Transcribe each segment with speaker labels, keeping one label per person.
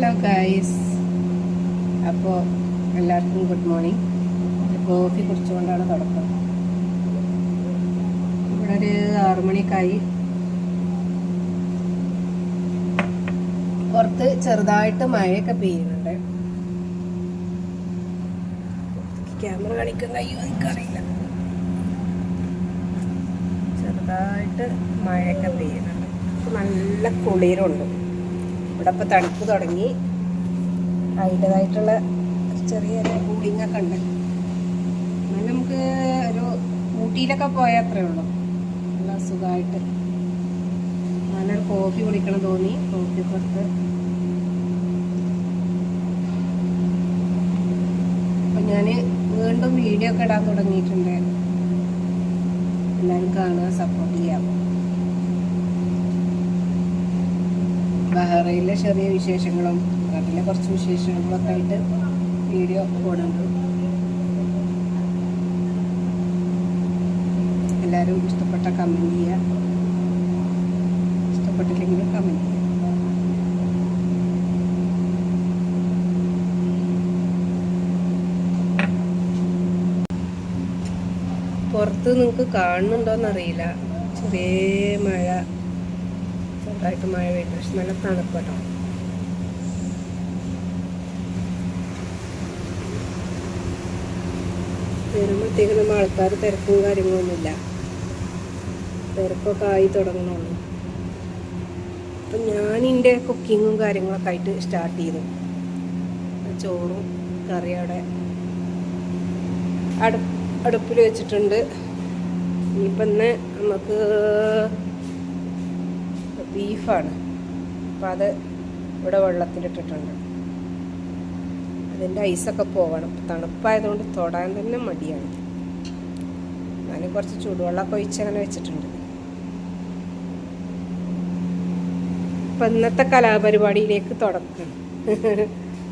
Speaker 1: Hello guys, അപ്പോൾ എല്ലാവർക്കും good morning. Coffee കുടിച്ചുകൊണ്ടാണ് തുടക്കം. ഇവിടെ ഒരു 6 മണിക്കായി. പുറത്ത് ചെറുതായിട്ട് മഴയൊക്കെ പെയ്യുന്നുണ്ട്. ക്യാമറ കാണിക്കാൻ കഴിയുമോ എനിക്കറിയില്ല. ചെറുതായിട്ട് മഴയൊക്കെ പെയ്യുന്നുണ്ട്. നല്ല കുളിരുണ്ട്. ഇവിടെ ഇപ്പോൾ തണുപ്പ് തുടങ്ങി. അതിൻ്റെതായിട്ടുള്ള ചെറിയ കൂളിംഗ് ഒക്കെ ഉണ്ട്. എന്നാൽ നമുക്ക് ഒരു ഊട്ടിയിലൊക്കെ പോയാൽ അത്രേ ഉള്ളൂ. നല്ല സുഖമായിട്ട് നല്ലൊരു കോഫി കുടിക്കണം തോന്നി. കോഫി കൊടുത്ത് അപ്പം ഞാൻ വീണ്ടും വീഡിയോ ഒക്കെ ഇടാൻ തുടങ്ങിയിട്ടുണ്ട്. എല്ലാവരും കാണുക, സപ്പോർട്ട് ചെയ്യാം. ബഹ്റൈനിലെ ചെറിയ വിശേഷങ്ങളും നാട്ടിലെ കുറച്ച് വിശേഷങ്ങളൊക്കെ ആയിട്ട് വീഡിയോ പോകുന്നുണ്ട്. എല്ലാവരും ഇഷ്ടപ്പെട്ട കമൻറ്റ് ചെയ്യുക, ഇഷ്ടപ്പെട്ടില്ലെങ്കിൽ കമൻറ്റ് ചെയ്യുക. പുറത്ത് നിങ്ങൾക്ക് കാണുന്നുണ്ടോയെന്നറിയില്ല, ചെറിയ മഴ, ചെറുതായിട്ട് മഴ പെയ്തു. പക്ഷെ നല്ല തണുപ്പ് കേട്ടോ. വരുമ്പോഴത്തേക്ക് നമ്മൾ ആൾക്കാർ തിരക്കും കാര്യങ്ങളൊന്നുമില്ല. തിരക്കൊക്കെ ആയി തുടങ്ങണുള്ളൂ. അപ്പം ഞാനിൻ്റെ കുക്കിങ്ങും കാര്യങ്ങളൊക്കെ ആയിട്ട് സ്റ്റാർട്ട് ചെയ്തു. ചോറും കറി അവിടെ അടുപ്പിൽ വെച്ചിട്ടുണ്ട്. ഇനിയിപ്പം ഇന്ന് നമുക്ക് ബീഫാണ്. അപ്പം അത് ഇവിടെ വെള്ളത്തിലിട്ടിട്ടുണ്ട്. അതിൻ്റെ ഐസൊക്കെ പോകണം. തണുപ്പായതുകൊണ്ട് തൊടാൻ തന്നെ മടിയാണ്. ഞാൻ കുറച്ച് ചൂടുവെള്ളമൊക്കെ ഒഴിച്ചങ്ങനെ വെച്ചിട്ടുണ്ട്. അപ്പം ഇന്നത്തെ കലാപരിപാടിയിലേക്ക്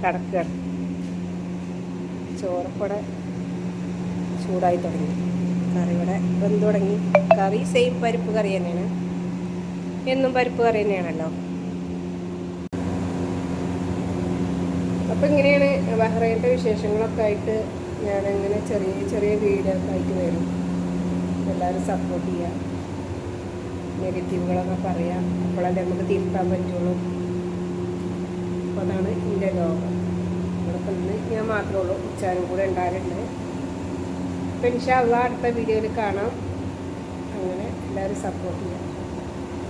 Speaker 1: കടക്കുകയാണ്. ചോറൊക്കെ ചൂടായി തുടങ്ങി. കറി ഇവിടെ വെന്ത് തുടങ്ങി. കറി സെയിം പരിപ്പ് കറി തന്നെയാണ്. എന്നും പരിപ്പ് കറി തന്നെയാണല്ലോ. അപ്പം ഇങ്ങനെയാണ് ബഹ്റൈനിലെ വിശേഷങ്ങളൊക്കെ ആയിട്ട് ഞാനങ്ങനെ ചെറിയ ചെറിയ വീഡിയോ ഒക്കെ ആയിട്ട് വരും. എല്ലാവരും സപ്പോർട്ട് ചെയ്യുക, നെഗറ്റീവുകളൊക്കെ പറയാം. അപ്പോഴല്ലേ നമുക്ക് തിരുത്താൻ പറ്റുള്ളൂ. അപ്പോൾ അതാണ് എൻ്റെ ലോകം. ഇവിടെ ഇന്ന് ഞാൻ മാത്രമേ ഉള്ളൂ, ഉച്ചാനും കൂടെ ഉണ്ടാകുന്നുണ്ട്. അപ്പം ഇൻഷാ അല്ലാഹ് അടുത്ത വീഡിയോയിൽ കാണാം. അങ്ങനെ എല്ലാവരും സപ്പോർട്ട് ചെയ്യാം.